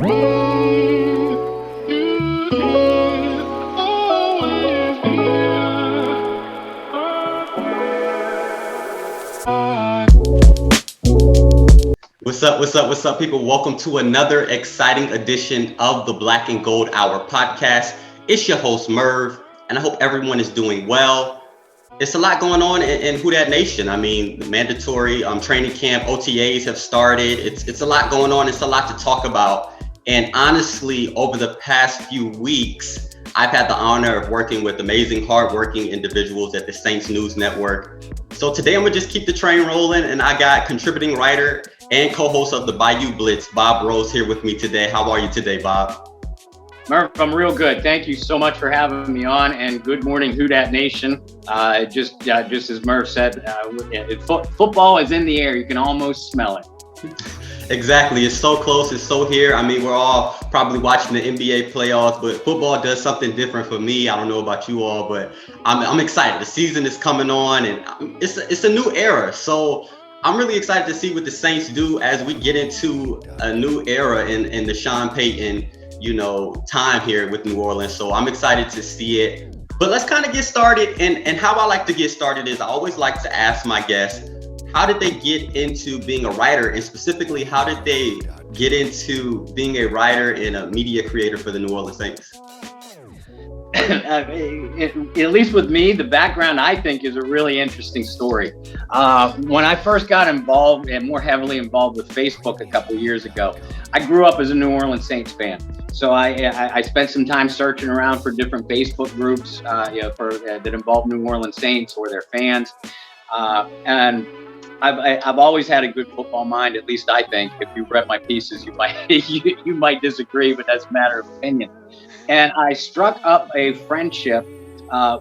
What's up, people? Welcome to another exciting edition of the Black and Gold Hour podcast. It's your host, Merv, and I hope everyone is doing well. It's a lot going on in Who Dat Nation. I mean, the mandatory training camp, OTAs have started. It's a lot going on. It's a lot to talk about. And honestly, over the past few weeks, I've had the honor of working with amazing, hardworking individuals at the Saints News Network. So today I'm gonna just keep the train rolling, and I got contributing writer and co-host of the Bayou Blitz, Bob Rose, here with me today. How are you today, Bob? Murph, I'm real good. Thank you so much for having me on, and good morning, Who Dat Nation. Just as Murph said, football is in the air. You can almost smell it. Exactly. It's so close. It's so here. I mean, we're all probably watching the NBA playoffs, but football does something different for me. I don't know about you all, but I'm excited. The season is coming on, and it's a new era. So I'm really excited to see what the Saints do as we get into a new era in the Sean Payton, time here with New Orleans. So I'm excited to see it. But let's kind of get started. And how I like to get started is I always like to ask my guests, how did they get into being a writer? And specifically, how did they get into being a writer and a media creator for the New Orleans Saints? At least with me, the background, I think, is a really interesting story. When I first got involved and more heavily involved with Facebook a couple of years ago, I grew up as a New Orleans Saints fan. So I spent some time searching around for different Facebook groups that involve New Orleans Saints or their fans. And I've always had a good football mind, at least I think. If you read my pieces, you might you might disagree, but that's a matter of opinion. And I struck up a friendship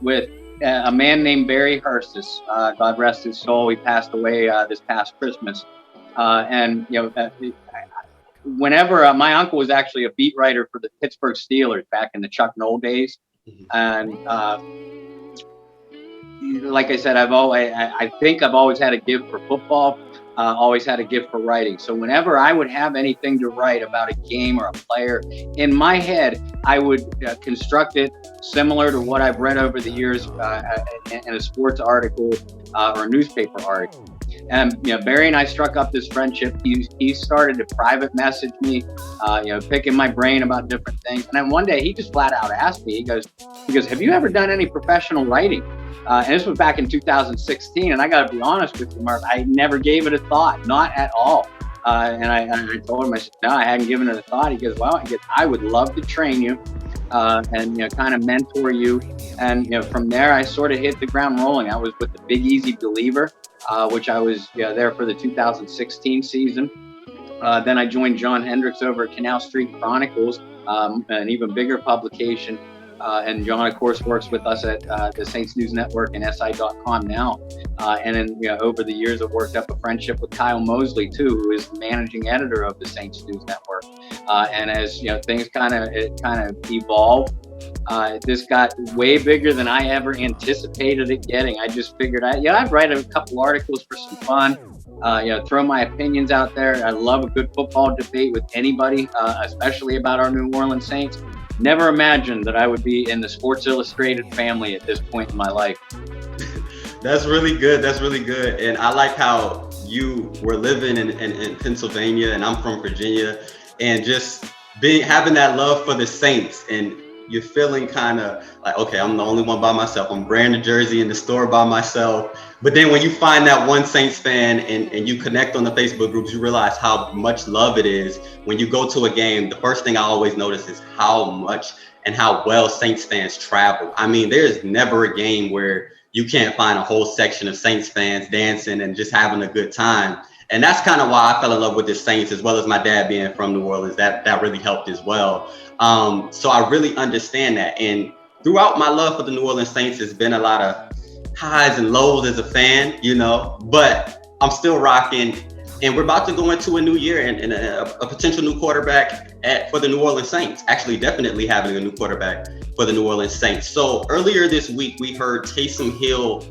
with a man named Barry Hursis. God rest his soul. He passed away this past Christmas. Whenever my uncle was actually a beat writer for the Pittsburgh Steelers back in the Chuck Noll days, and like I said, I think I've always had a gift for football. Always had a gift for writing. So whenever I would have anything to write about a game or a player, in my head, I would construct it similar to what I've read over the years in a sports article or a newspaper article. And Barry and I struck up this friendship. He started to private message me, picking my brain about different things. And then one day he just flat out asked me. He goes, "Have you ever done any professional writing?" And this was back in 2016. And I got to be honest with you, Mark, I never gave it a thought, not at all. And I told him, I said, no, I hadn't given it a thought. He goes, well, I would love to train you and kind of mentor you. And from there, I sort of hit the ground rolling. I was with the Big Easy Believer, which I was there for the 2016 season. Then I joined John Hendricks over at Canal Street Chronicles, an even bigger publication. And John, of course, works with us at the Saints News Network and SI.com now. And then, over the years, I've worked up a friendship with Kyle Mosley, too, who is the managing editor of the Saints News Network. And as things kind of evolved, this got way bigger than I ever anticipated it getting. I just figured I'd write a couple articles for some fun. Throw my opinions out there. I love a good football debate with anybody, especially about our New Orleans Saints. Never imagined that I would be in the Sports Illustrated family at this point in my life. That's really good. That's really good. And I like how you were living in Pennsylvania, and I'm from Virginia, and just having that love for the Saints, and you're feeling kind of like, okay, I'm the only one by myself. I'm wearing a jersey in the store by myself. But then when you find that one Saints fan and you connect on the Facebook groups, you realize how much love it is. When you go to a game, the first thing I always notice is how much and how well Saints fans travel. I mean, there's never a game where you can't find a whole section of Saints fans dancing and just having a good time. And that's kind of why I fell in love with the Saints, as well as my dad being from New Orleans. That really helped as well. So I really understand that. And throughout my love for the New Orleans Saints, there's been a lot of highs and lows as a fan, but I'm still rocking. And we're about to go into a new year and a potential new quarterback for the New Orleans Saints. Actually, definitely having a new quarterback for the New Orleans Saints. So earlier this week, we heard Taysom Hill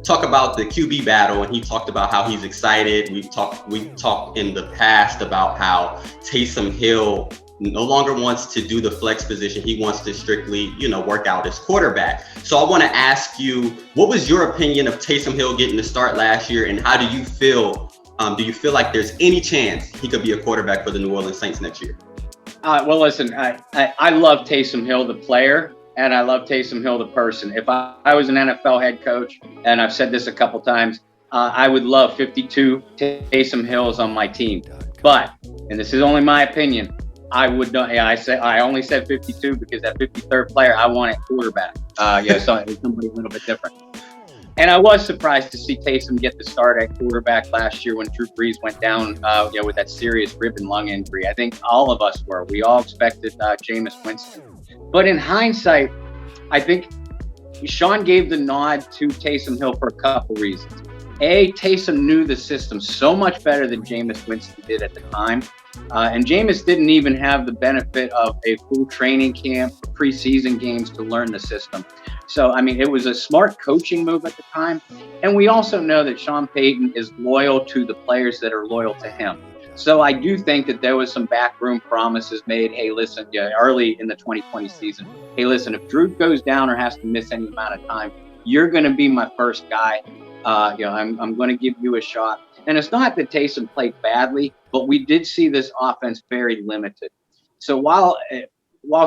talk about the QB battle, and he talked about how he's excited. We've talked in the past about how Taysom Hill no longer wants to do the flex position. He wants to strictly, work out his quarterback. So I want to ask you, what was your opinion of Taysom Hill getting the start last year, and how do you feel? Do you feel like there's any chance he could be a quarterback for the New Orleans Saints next year? Well, listen, I love Taysom Hill, the player, and I love Taysom Hill, the person. If I was an NFL head coach, and I've said this a couple times, I would love 52 Taysom Hills on my team. But, and this is only my opinion, I would not. I only said 52 because that 53rd player I want at quarterback. So it's somebody a little bit different. And I was surprised to see Taysom get the start at quarterback last year when Drew Brees went down, with that serious rib and lung injury. I think all of us were. We all expected Jameis Winston. But in hindsight, I think Sean gave the nod to Taysom Hill for a couple reasons. A, Taysom knew the system so much better than Jameis Winston did at the time. And Jameis didn't even have the benefit of a full training camp, preseason games to learn the system. So, it was a smart coaching move at the time. And we also know that Sean Payton is loyal to the players that are loyal to him. So I do think that there was some backroom promises made. Hey, listen, early in the 2020 season. Hey, listen, if Drew goes down or has to miss any amount of time, you're going to be my first guy. I'm going to give you a shot. And it's not that Taysom played badly, but we did see this offense very limited. So while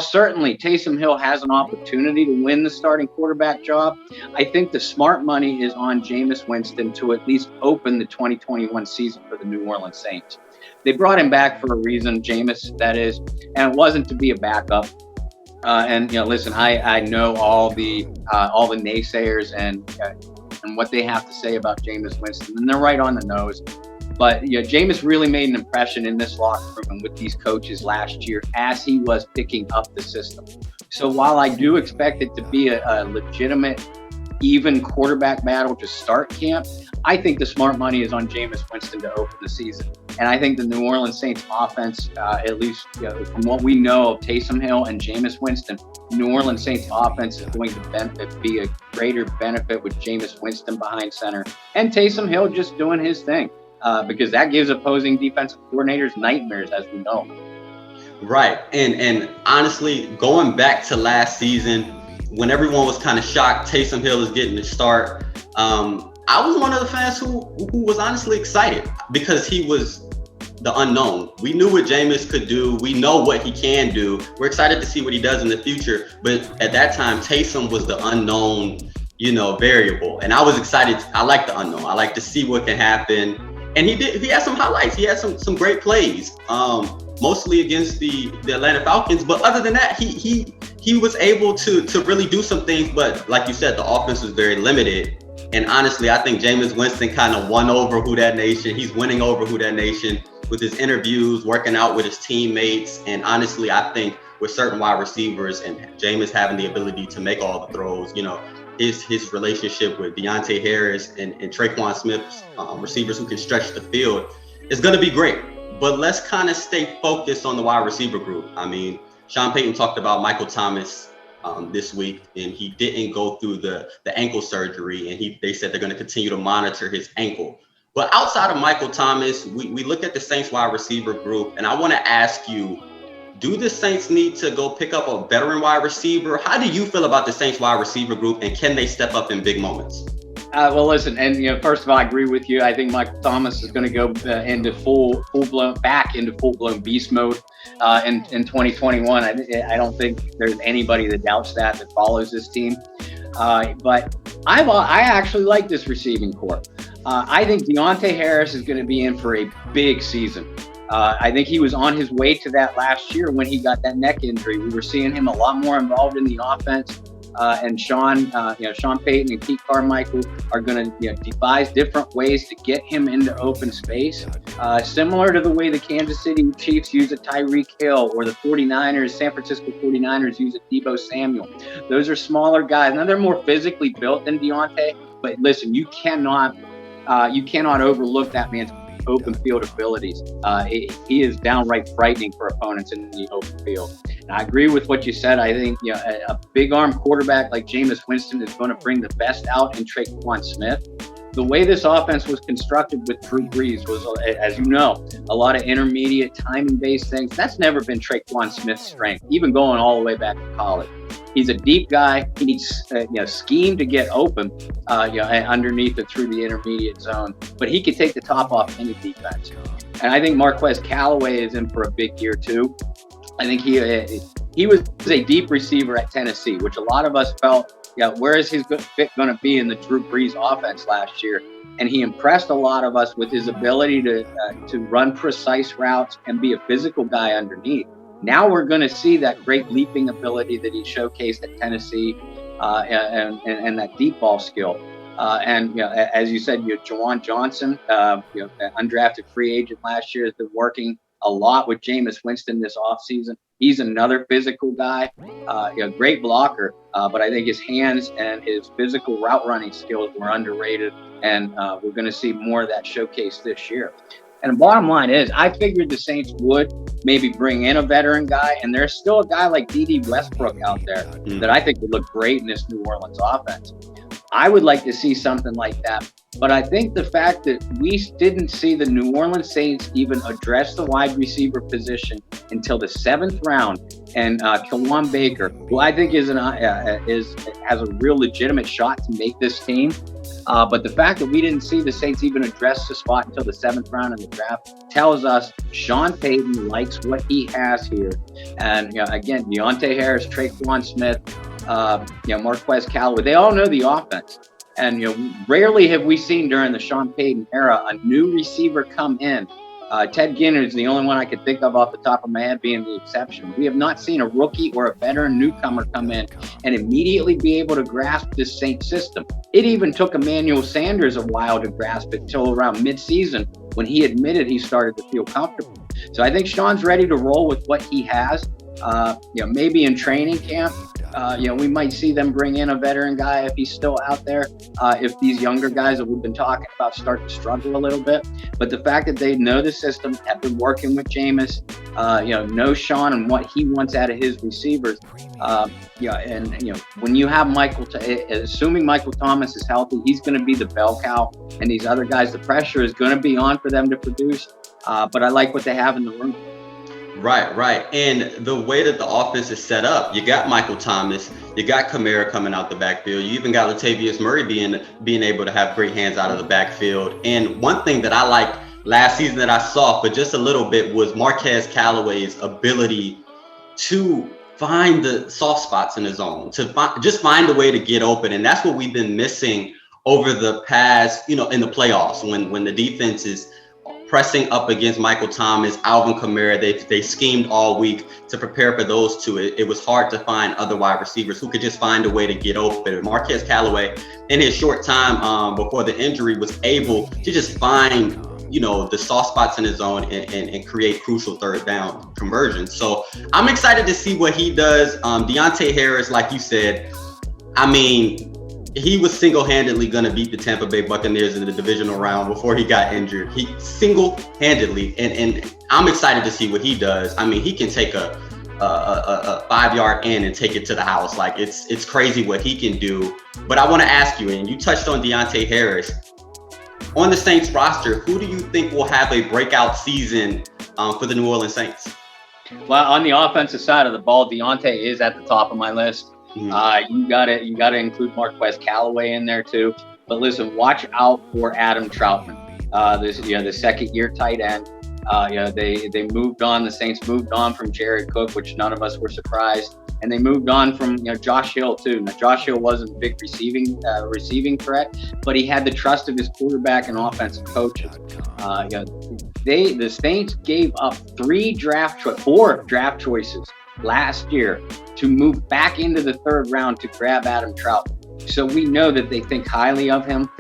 certainly Taysom Hill has an opportunity to win the starting quarterback job, I think the smart money is on Jameis Winston to at least open the 2021 season for the New Orleans Saints. They brought him back for a reason, Jameis, that is, and it wasn't to be a backup. Listen, I know all the naysayers and what they have to say about Jameis Winston, and they're right on the nose. But Jameis really made an impression in this locker room and with these coaches last year as he was picking up the system. So while I do expect it to be a legitimate, even quarterback battle to start camp, I think the smart money is on Jameis Winston to open the season. And I think the New Orleans Saints offense, at least from what we know of Taysom Hill and Jameis Winston, New Orleans Saints offense is going to be a greater benefit with Jameis Winston behind center and Taysom Hill just doing his thing. Because that gives opposing defensive coordinators nightmares, as we know. Right. And honestly, going back to last season, when everyone was kind of shocked Taysom Hill is getting the start, I was one of the fans who was honestly excited because he was the unknown. We knew what Jameis could do. We know what he can do. We're excited to see what he does in the future. But at that time, Taysom was the unknown, variable. And I was excited. I like the unknown. I like to see what can happen. And he had some highlights. He had some great plays, mostly against the Atlanta Falcons. But other than that, he was able to really do some things. But like you said, the offense was very limited. And honestly, I think Jameis Winston kind of won over Who Dat Nation. He's winning over Who Dat Nation with his interviews, working out with his teammates. And honestly, I think with certain wide receivers and Jameis having the ability to make all the throws, his relationship with Deonte Harris and Traquan Smith, receivers who can stretch the field, is going to be great. But let's kind of stay focused on the wide receiver group. Sean Payton talked about Michael Thomas this week, and he didn't go through the ankle surgery, and they said they're going to continue to monitor his ankle. But outside of Michael Thomas, we look at the Saints wide receiver group, and I want to ask you, do the Saints need to go pick up a veteran wide receiver? How do you feel about the Saints wide receiver group, and can they step up in big moments? Well, listen, and first of all, I agree with you. I think Michael Thomas is going to go into full blown beast mode in 2021. I don't think there's anybody that doubts that follows this team. But I actually like this receiving corps. I think Deonte Harris is going to be in for a big season. I think he was on his way to that last year when he got that neck injury. We were seeing him a lot more involved in the offense. And Sean Payton and Pete Carmichael are going to devise different ways to get him into open space, similar to the way the Kansas City Chiefs use a Tyreek Hill or the San Francisco 49ers use a Deebo Samuel. Those are smaller guys. Now they're more physically built than Deonte, but listen, you cannot overlook that man's open field abilities. He is downright frightening for opponents in the open field. And I agree with what you said. I think a big arm quarterback like Jameis Winston is going to bring the best out in Traquan Smith. the way this offense was constructed with Drew Brees was, as you know, a lot of intermediate timing-based things. That's never been Traquan Smith's strength, even going all the way back to college. He's a deep guy. He needs scheme to get open, underneath it through the intermediate zone. But he could take the top off any defense. And I think Marquez Callaway is in for a big year too. I think he was a deep receiver at Tennessee, which a lot of us felt, where is his fit going to be in the Drew Brees offense last year? And he impressed a lot of us with his ability to run precise routes and be a physical guy underneath. Now we're going to see that great leaping ability that he showcased at Tennessee, and that deep ball skill. As you said, Juwan Johnson, undrafted free agent last year, has been working a lot with Jameis Winston this offseason. He's another physical guy, great blocker, but I think his hands and his physical route running skills were underrated, and we're going to see more of that showcase this year. And the bottom line is, I figured the Saints would maybe bring in a veteran guy, and there's still a guy like D.D. Westbrook out there that I think would look great in this New Orleans offense. I would like to see something like that. But I think the fact that we didn't see the New Orleans Saints even address the wide receiver position until the 7th round, and Kawan Baker, who I think has a real legitimate shot to make this team. But the fact that we didn't see the Saints even address the spot until the 7th round in the draft tells us Sean Payton likes what he has here. And again, Deonte Harris, Traquan Smith, Marquez Callaway, they all know the offense. And rarely have we seen during the Sean Payton era a new receiver come in. Ted Ginn is the only one I could think of off the top of my head being the exception. We have not seen a rookie or a veteran newcomer come in and immediately be able to grasp this Saints system. It even took Emmanuel Sanders a while to grasp it until around midseason when he admitted he started to feel comfortable. So I think Sean's ready to roll with what he has. Maybe in training camp, we might see them bring in a veteran guy if he's still out there. If these younger guys that we've been talking about start to struggle a little bit, but the fact that they know the system, have been working with Jameis, know Sean and what he wants out of his receivers, when you have assuming Michael Thomas is healthy, he's going to be the bell cow, and these other guys, the pressure is going to be on for them to produce. But I like what they have in the room. Right. And the way that the offense is set up, you got Michael Thomas, you got Kamara coming out the backfield, you even got Latavius Murray being able to have great hands out of the backfield. And one thing that I liked last season that I saw for just a little bit was Marquez Callaway's ability to find the soft spots in the zone, to find a way to get open. And that's what we've been missing over the past, in the playoffs, when the defense is pressing up against Michael Thomas, Alvin Kamara. They schemed all week to prepare for those two. It was hard to find other wide receivers who could just find a way to get open. Marquez Callaway, in his short time before the injury, was able to just find the soft spots in his zone and create crucial third down conversions. So I'm excited to see what he does. Deonte Harris, like you said, he was single-handedly going to beat the Tampa Bay Buccaneers in the divisional round before he got injured. He single-handedly, and I'm excited to see what he does. He can take a 5-yard in and take it to the house. Like, it's crazy what he can do. But I want to ask you, and you touched on Deonte Harris. On the Saints roster, who do you think will have a breakout season for the New Orleans Saints? Well, on the offensive side of the ball, Deonte is at the top of my list. You got to include Marquez Callaway in there too. But listen, watch out for Adam Troutman. The second-year tight end. They moved on. The Saints moved on from Jared Cook, which none of us were surprised, and they moved on from Josh Hill too. Now, Josh Hill wasn't a big receiving threat, but he had the trust of his quarterback and offensive coaches. The Saints gave up 4 draft choices last year to move back into the 3rd round to grab Adam Troutman. So we know that they think highly of him.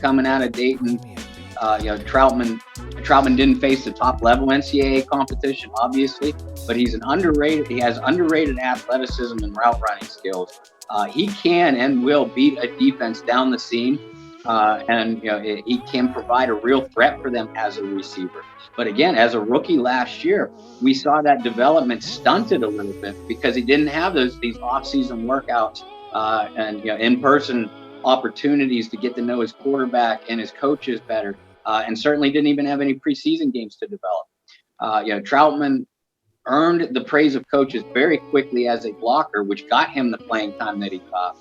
Coming out of Dayton, Troutman didn't face the top level NCAA competition, obviously, but he has underrated athleticism and route running skills. He can and will beat a defense down the seam, and he can provide a real threat for them as a receiver. But again, as a rookie last year, we saw that development stunted a little bit because he didn't have these off-season workouts and in-person opportunities to get to know his quarterback and his coaches better, and certainly didn't even have any preseason games to develop. Troutman earned the praise of coaches very quickly as a blocker, which got him the playing time that he got.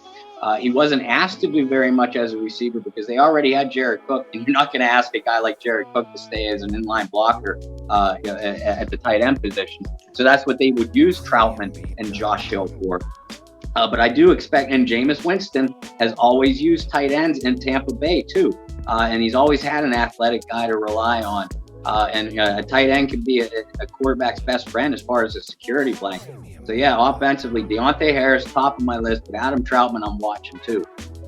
He wasn't asked to do very much as a receiver because they already had Jared Cook, and you're not going to ask a guy like Jared Cook to stay as an inline blocker at the tight end position. So that's what they would use Troutman and Josh Hill for. But I do expect, and Jameis Winston has always used tight ends in Tampa Bay too, and he's always had an athletic guy to rely on. And a tight end can be a quarterback's best friend as far as a security blanket. So yeah, offensively, Deonte Harris, top of my list, but Adam Troutman, I'm watching too.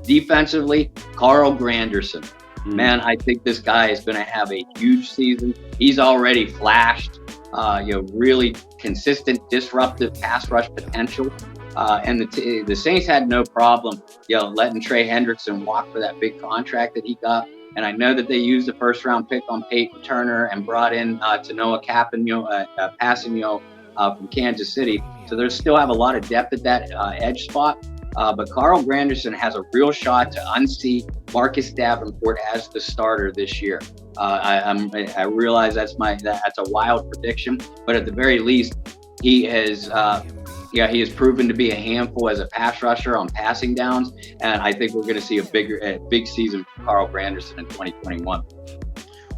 Defensively, Carl Granderson. Man, I think this guy is going to have a huge season. He's already flashed, really consistent, disruptive pass rush potential. And the Saints had no problem, letting Trey Hendrickson walk for that big contract that he got. And I know that they used a first-round pick on Peyton Turner and brought in Tanoa Kpassagnon from Kansas City. So they still have a lot of depth at that edge spot. But Carl Granderson has a real shot to unseat Marcus Davenport as the starter this year. I realize that's a wild prediction, but at the very least, he has proven to be a handful as a pass rusher on passing downs, and I think we're going to see a big season for Carl Granderson in 2021.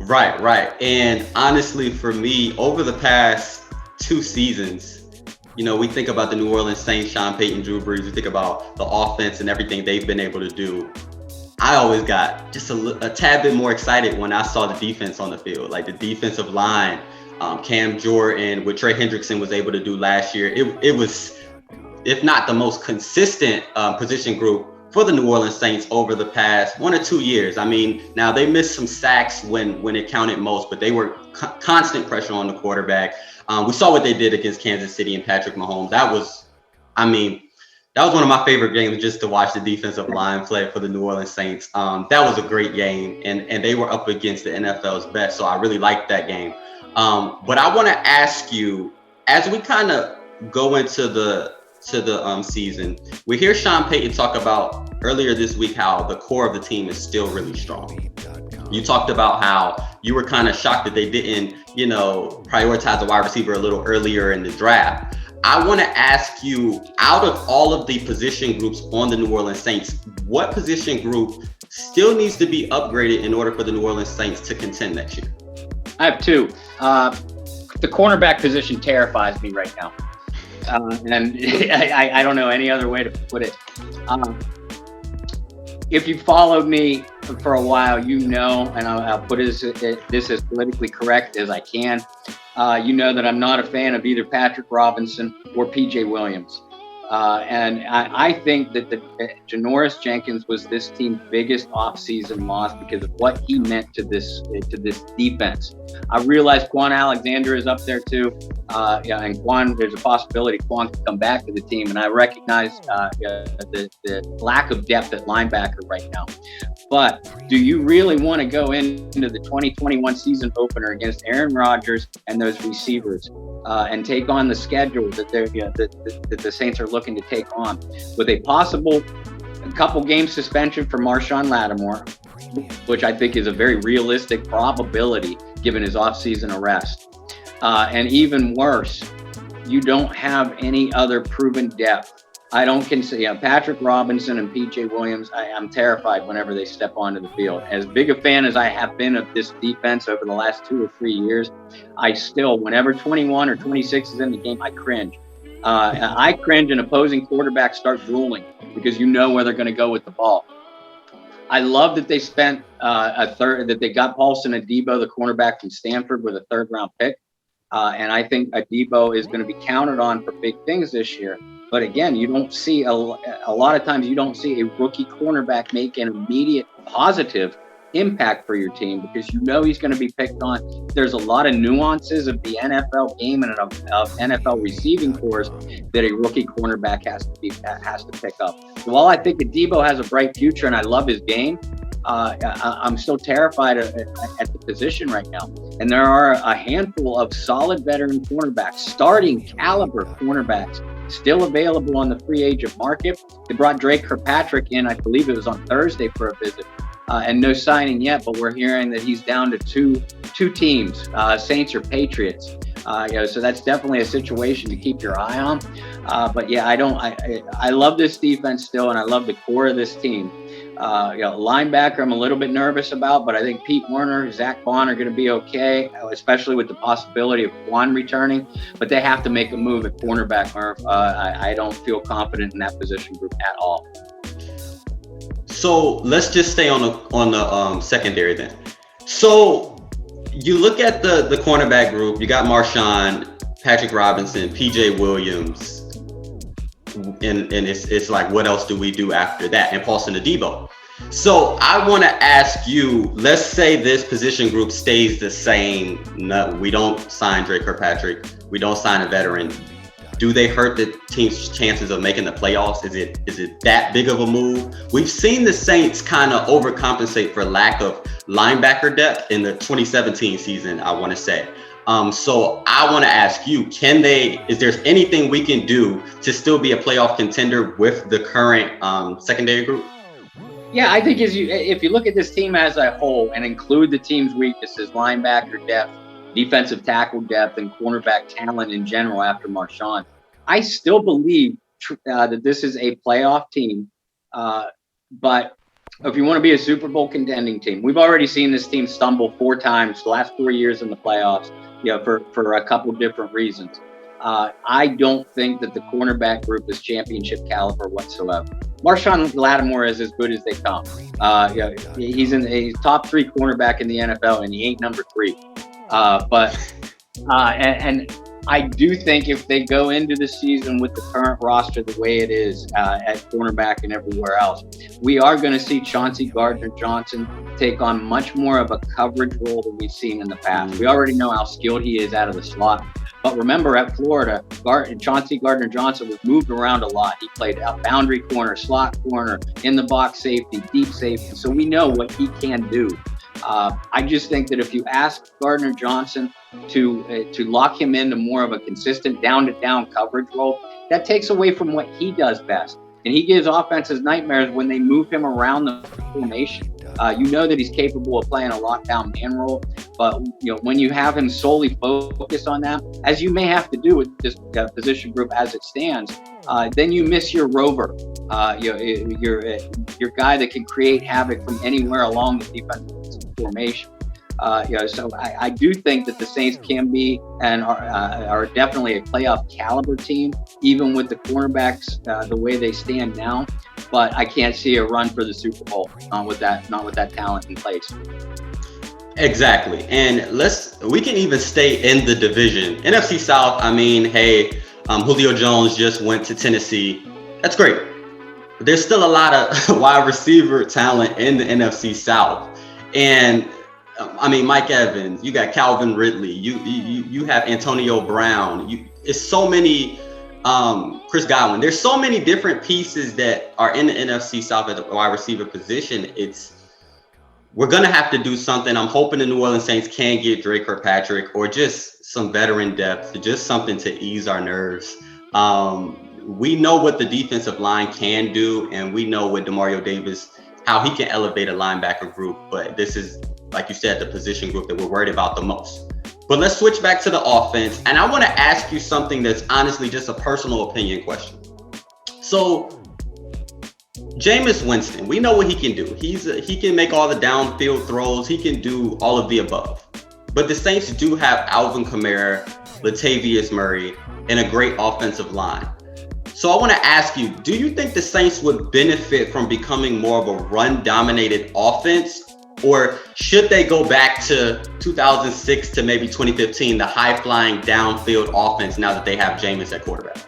Right. And honestly, for me, over the past 2 seasons, we think about the New Orleans Saints, Sean Payton, Drew Brees. We think about the offense and everything they've been able to do. I always got just a tad bit more excited when I saw the defense on the field, like the defensive line. Cam Jordan, what Trey Hendrickson was able to do last year. It was, if not the most consistent position group for the New Orleans Saints over the past 1 or 2 years. I mean, now they missed some sacks when it counted most, but they were constant pressure on the quarterback. We saw what they did against Kansas City and Patrick Mahomes. That was one of my favorite games, just to watch the defensive line play for the New Orleans Saints. That was a great game, and they were up against the NFL's best, so I really liked that game. But I want to ask you, as we kind of go into the season, we hear Sean Payton talk about earlier this week how the core of the team is still really strong. You talked about how you were kind of shocked that they didn't, prioritize the wide receiver a little earlier in the draft. I want to ask you, out of all of the position groups on the New Orleans Saints, what position group still needs to be upgraded in order for the New Orleans Saints to contend next year? I have 2. The cornerback position terrifies me right now. And I don't know any other way to put it. If you followed me for a while, and I'll put this as politically correct as I can, that I'm not a fan of either Patrick Robinson or P.J. Williams. And I think that Janoris Jenkins was this team's biggest offseason loss because of what he meant to this defense. I realize Quan Alexander is up there too. And Quan, there's a possibility Quan can come back to the team. And I recognize the lack of depth at linebacker right now. But do you really want to go into the 2021 season opener against Aaron Rodgers and those receivers and take on the schedule that that the Saints are looking to take on with a possible couple game suspension for Marshawn Lattimore, which I think is a very realistic probability given his offseason arrest. And even worse, you don't have any other proven depth. I don't consider Patrick Robinson and P.J. Williams. I'm terrified whenever they step onto the field. As big a fan as I have been of this defense over the last 2 or 3 years, I still, whenever 21 or 26 is in the game, I cringe. I cringe and opposing quarterbacks start drooling because you know where they're going to go with the ball. I love that they spent that they got Paulson Adebo, the cornerback from Stanford, with a 3rd-round pick. And I think Adebo is going to be counted on for big things this year. But again, you don't see a lot of times you don't see a rookie cornerback make an immediate positive impact for your team because he's going to be picked on. There's a lot of nuances of the NFL game and of NFL receiving corps that a rookie cornerback has to pick up. So while I think Adebo has a bright future and I love his game, I'm still terrified at the position right now. And there are a handful of solid veteran cornerbacks, starting caliber cornerbacks still available on the free agent market. They brought Dre Kirkpatrick in, I believe it was on Thursday, for a visit. And no signing yet, but we're hearing that he's down to two teams, Saints or Patriots. So that's definitely a situation to keep your eye on. But yeah, I love this defense still, and I love the core of this team. Linebacker, I'm a little bit nervous about, but I think Pete Werner, Zach Bond are going to be okay, especially with the possibility of Quan returning. But they have to make a move at cornerback, Murph. I don't feel confident in that position group at all. So let's just stay on the secondary then. So you look at the cornerback group. You got Marshawn, Patrick Robinson, PJ Williams. And it's like, what else do we do after that? And Paulson Adebo. So I want to ask you, let's say this position group stays the same. No, we don't sign Dre Kirkpatrick. We don't sign a veteran. Do they hurt the team's chances of making the playoffs? Is it that big of a move? We've seen the Saints kind of overcompensate for lack of linebacker depth in the 2017 season, I want to say. So I want to ask you, is there anything we can do to still be a playoff contender with the current secondary group? Yeah, I think if you look at this team as a whole and include the team's weaknesses, linebacker depth, defensive tackle depth, and cornerback talent in general after Marshawn, I still believe that this is a playoff team. But if you want to be a Super Bowl contending team, we've already seen this team stumble 4 times the last 4 years in the playoffs, for a couple different reasons. I don't think that the cornerback group is championship caliber whatsoever. Marshawn Lattimore is as good as they come. He's top 3 cornerback in the NFL, and he ain't number 3. And I do think if they go into the season with the current roster the way it is at cornerback and everywhere else, we are going to see Chauncey Gardner-Johnson take on much more of a coverage role than we've seen in the past. We already know how skilled he is out of the slot. But remember, at Florida, Chauncey Gardner-Johnson was moved around a lot. He played a boundary corner, slot corner, in the box safety, deep safety. So we know what he can do. I just think that if you ask Gardner-Johnson to lock him into more of a consistent down-to-down coverage role, that takes away from what he does best. And he gives offenses nightmares when they move him around the formation. You know that he's capable of playing a lockdown man role, but when you have him solely focused on that, as you may have to do with this position group as it stands, then you miss your rover, your guy that can create havoc from anywhere along the defensive formation. So I do think that the Saints can be and are definitely a playoff caliber team, even with the cornerbacks the way they stand now. But I can't see a run for the Super Bowl, not with that talent in place. Exactly, and we can even stay in the division. NFC South. I mean, hey, Julio Jones just went to Tennessee. That's great. But there's still a lot of wide receiver talent in the NFC South, and I mean, Mike Evans, you got Calvin Ridley, you have Antonio Brown, it's so many, Chris Godwin. There's so many different pieces that are in the NFC South at the wide receiver position. We're gonna have to do something. I'm hoping the New Orleans Saints can get Dre Kirkpatrick or just some veteran depth, just something to ease our nerves. We know what the defensive line can do, and we know with Demario Davis how he can elevate a linebacker group, but this is, like you said, the position group that we're worried about the most. But let's switch back to the offense. And I want to ask you something that's honestly just a personal opinion question. So Jameis Winston, we know what he can do. He can make all the downfield throws. He can do all of the above. But the Saints do have Alvin Kamara, Latavius Murray, and a great offensive line. So I want to ask you, do you think the Saints would benefit from becoming more of a run-dominated offense? Or should they go back to 2006 to maybe 2015, the high-flying downfield offense now that they have Jameis at quarterback?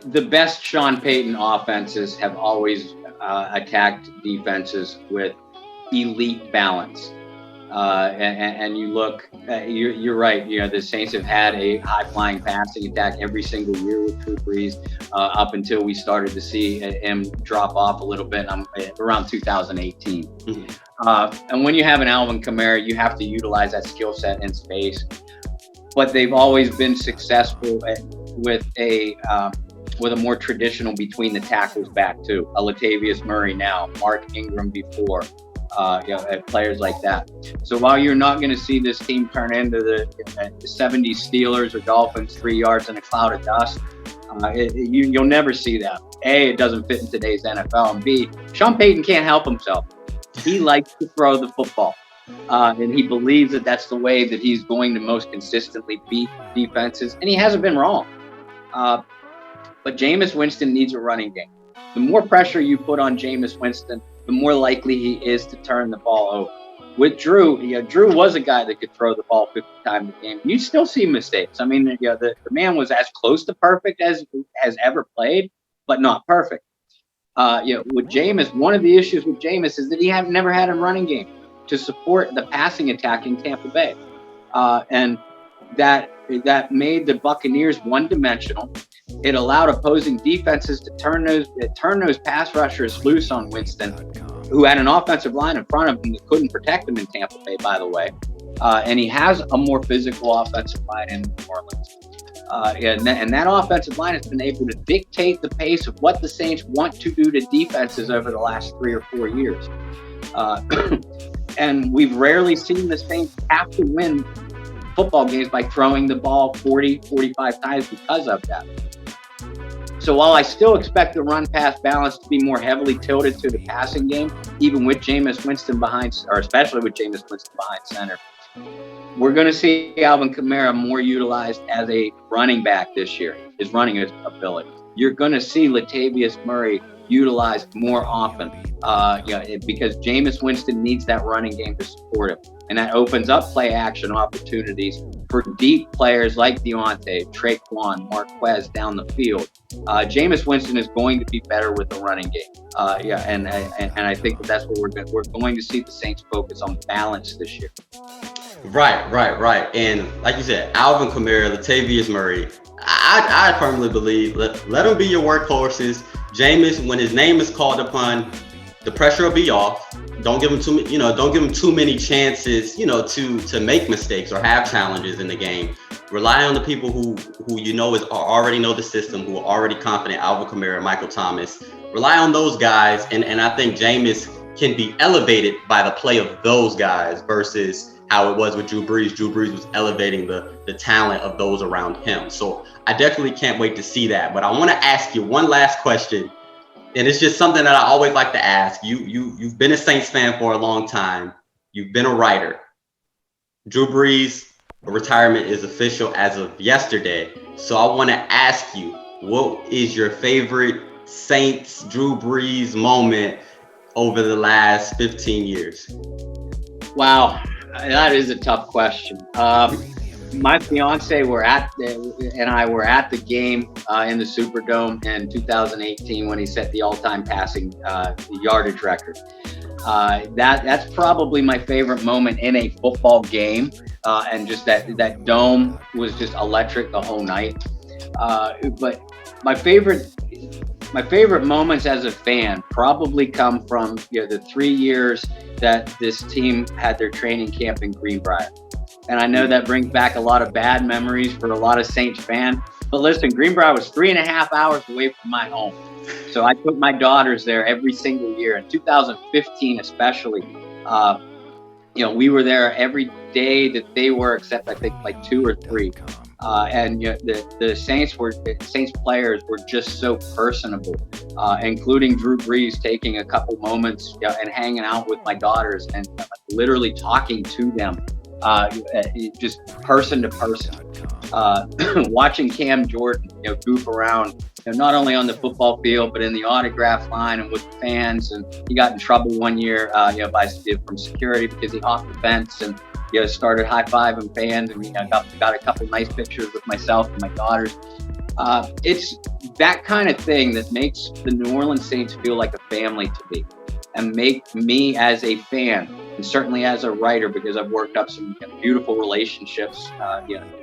The best Sean Payton offenses have always attacked defenses with elite balance. And you look, you're right. The Saints have had a high-flying passing attack every single year with Drew Brees up until we started to see him drop off a little bit around 2018. Mm-hmm. And when you have an Alvin Kamara, you have to utilize that skill set in space. but they've always been successful with a more traditional between the tackles back too. A Latavius Murray now, Mark Ingram before, players like that. So while you're not going to see this team turn into the 70s Steelers or Dolphins, 3 yards in a cloud of dust, you'll never see that. A, it doesn't fit in today's NFL, and B, Sean Payton can't help himself. He likes to throw the football, and he believes that that's the way that he's going to most consistently beat defenses, and he hasn't been wrong. But Jameis Winston needs a running game. The more pressure you put on Jameis Winston, the more likely he is to turn the ball over. With Drew, Drew was a guy that could throw the ball 50 times a game. You still see mistakes. I mean, the man was as close to perfect as has ever played, but not perfect. With Jameis, one of the issues with Jameis is that he never had a running game to support the passing attack in Tampa Bay, and that made the Buccaneers one-dimensional. It allowed opposing defenses to turn those pass rushers loose on Winston, who had an offensive line in front of him that couldn't protect him in Tampa Bay, by the way. And he has a more physical offensive line in New Orleans. And that offensive line has been able to dictate the pace of what the Saints want to do to defenses over the last 3 or 4 years. And we've rarely seen the Saints have to win football games by throwing the ball 40, 45 times because of that. So while I still expect the run-pass balance to be more heavily tilted to the passing game, even with Jameis Winston especially with Jameis Winston behind center, we're going to see Alvin Kamara more utilized as a running back this year, his running ability. You're going to see Latavius Murray utilized more often because Jameis Winston needs that running game to support him. And that opens up play action opportunities for deep players like Deonte, Traquan, Marquez down the field. Jameis Winston is going to be better with the running game. And I think that's what we're going to see the Saints focus on balance this year. Right. And like you said, Alvin Kamara, Latavius Murray, I firmly believe let them be your workhorses. Jameis, when his name is called upon, the pressure will be off. Don't give him too many chances, to make mistakes or have challenges in the game. Rely on the people who already know the system, who are already confident. Alvin Kamara, Michael Thomas. Rely on those guys, and I think Jameis can be elevated by the play of those guys versus how it was with Drew Brees. Drew Brees was elevating the talent of those around him. So I definitely can't wait to see that. But I want to ask you one last question. And it's just something that I always like to ask. You've been a Saints fan for a long time. You've been a writer. Drew Brees' retirement is official as of yesterday. So I want to ask you, what is your favorite Saints Drew Brees moment over the last 15 years? Wow, that is a tough question. My fiance and I were at the game in the Superdome in 2018 when he set the all-time passing yardage record. That's probably my favorite moment in a football game, and just that dome was just electric the whole night. But my favorite moments as a fan probably come from the 3 years that this team had their training camp in Greenbrier. And I know that brings back a lot of bad memories for a lot of Saints fans. But listen, Greenbrier was 3.5 hours away from my home. So I took my daughters there every single year. In 2015 especially, we were there every day that they were, except I think like 2 or 3. And the Saints players were just so personable, including Drew Brees taking a couple moments and hanging out with my daughters and literally talking to them. Just person to person, watching Cam Jordan, goof around, not only on the football field, but in the autograph line and with fans. And he got in trouble one year, from security because he hopped the fence and, started high-fiving fans, and got a couple nice pictures with myself and my daughters. It's that kind of thing that makes the New Orleans Saints feel like a family to me, and make me as a fan, and certainly as a writer, because I've worked up some beautiful relationships,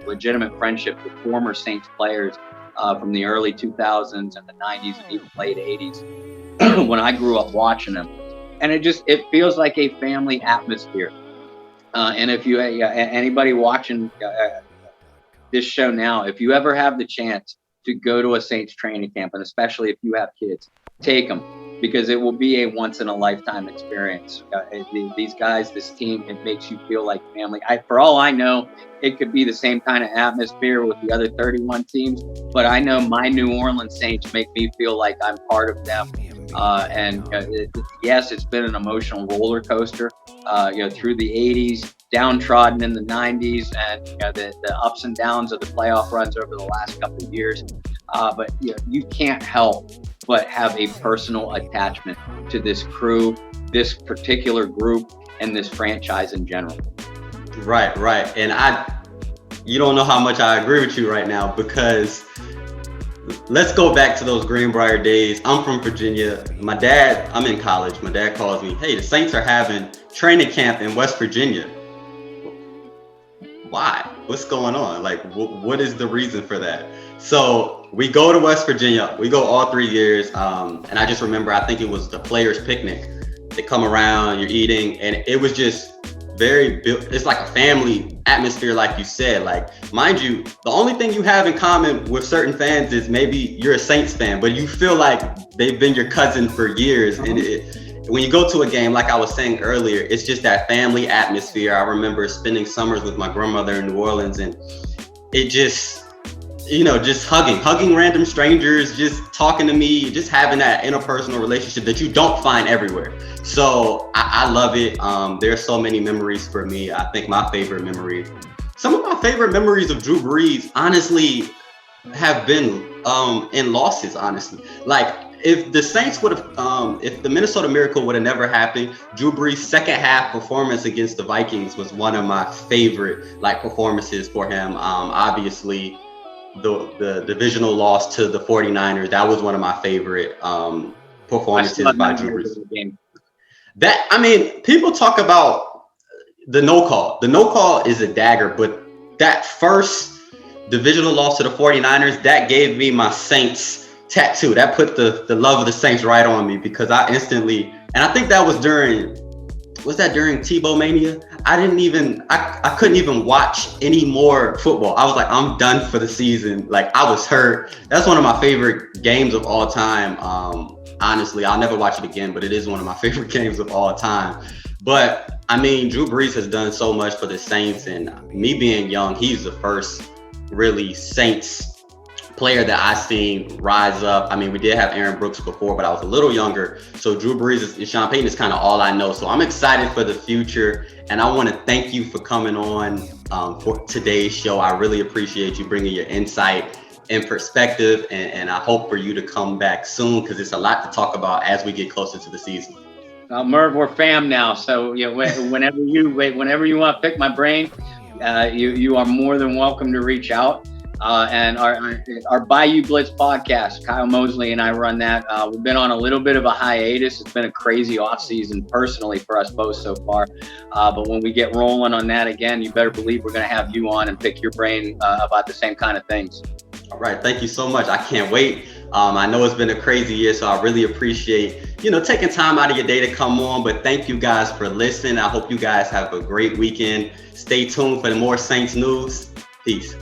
legitimate friendships with former Saints players from the early 2000s and the 90s and even late 80s when I grew up watching them. And it feels like a family atmosphere. And if anybody watching this show now, if you ever have the chance to go to a Saints training camp, and especially if you have kids, take them, because it will be a once in a lifetime experience. These guys, this team, it makes you feel like family. For all I know, it could be the same kind of atmosphere with the other 31 teams, but I know my New Orleans Saints make me feel like I'm part of them. Yes, it's been an emotional roller coaster, through the 80s, downtrodden in the 90s, and the ups and downs of the playoff runs over the last couple of years. But you can't help but have a personal attachment to this crew, this particular group, and this franchise in general. Right. And you don't know how much I agree with you right now, because let's go back to those Greenbrier days. I'm from Virginia. I'm in college. My dad calls me, hey, the Saints are having training camp in West Virginia. Why? What's going on? Like, what is the reason for that? So we go to West Virginia. We go all 3 years. And I just remember, I think it was the players' picnic. They come around, you're eating, and it was just it's like a family atmosphere, like you said. Like, mind you, the only thing you have in common with certain fans is maybe you're a Saints fan, but you feel like they've been your cousin for years. And when you go to a game, like I was saying earlier, it's just that family atmosphere. I remember spending summers with my grandmother in New Orleans, and it just, just hugging random strangers, just talking to me, just having that interpersonal relationship that you don't find everywhere. So I love it. There are so many memories for me. I think some of my favorite memories of Drew Brees, honestly, have been in losses, honestly. Like, if the Saints would have, if the Minnesota Miracle would have never happened, Drew Brees' second half performance against the Vikings was one of my favorite performances for him. Obviously, the divisional loss to the 49ers, that was one of my favorite performances by Drew Brees. People talk about the no call. The no call is a dagger, but that first divisional loss to the 49ers, that gave me my Saints tattoo. That put the love of the Saints right on me, because I instantly, and I think that was during Tebow Mania? I couldn't even watch any more football. I was like, I'm done for the season. Like, I was hurt. That's one of my favorite games of all time. Honestly, I'll never watch it again, but it is one of my favorite games of all time. But Drew Brees has done so much for the Saints, and me being young, he's the first really Saints player that I seen rise up. We did have Aaron Brooks before, but I was a little younger. So Drew Brees and Sean Payton is kind of all I know. So I'm excited for the future, and I want to thank you for coming on for today's show. I really appreciate you bringing your insight and perspective, and I hope for you to come back soon, because it's a lot to talk about as we get closer to the season. Merv, we're fam now, so whenever you want to pick my brain, you are more than welcome to reach out. And our Bayou Blitz podcast, Kyle Mosley and I run that. We've been on a little bit of a hiatus. It's been a crazy offseason personally for us both so far. But when we get rolling on that again, you better believe we're going to have you on and pick your brain about the same kind of things. All right. Thank you so much. I can't wait. I know it's been a crazy year, so I really appreciate, taking time out of your day to come on. But thank you guys for listening. I hope you guys have a great weekend. Stay tuned for the more Saints news. Peace.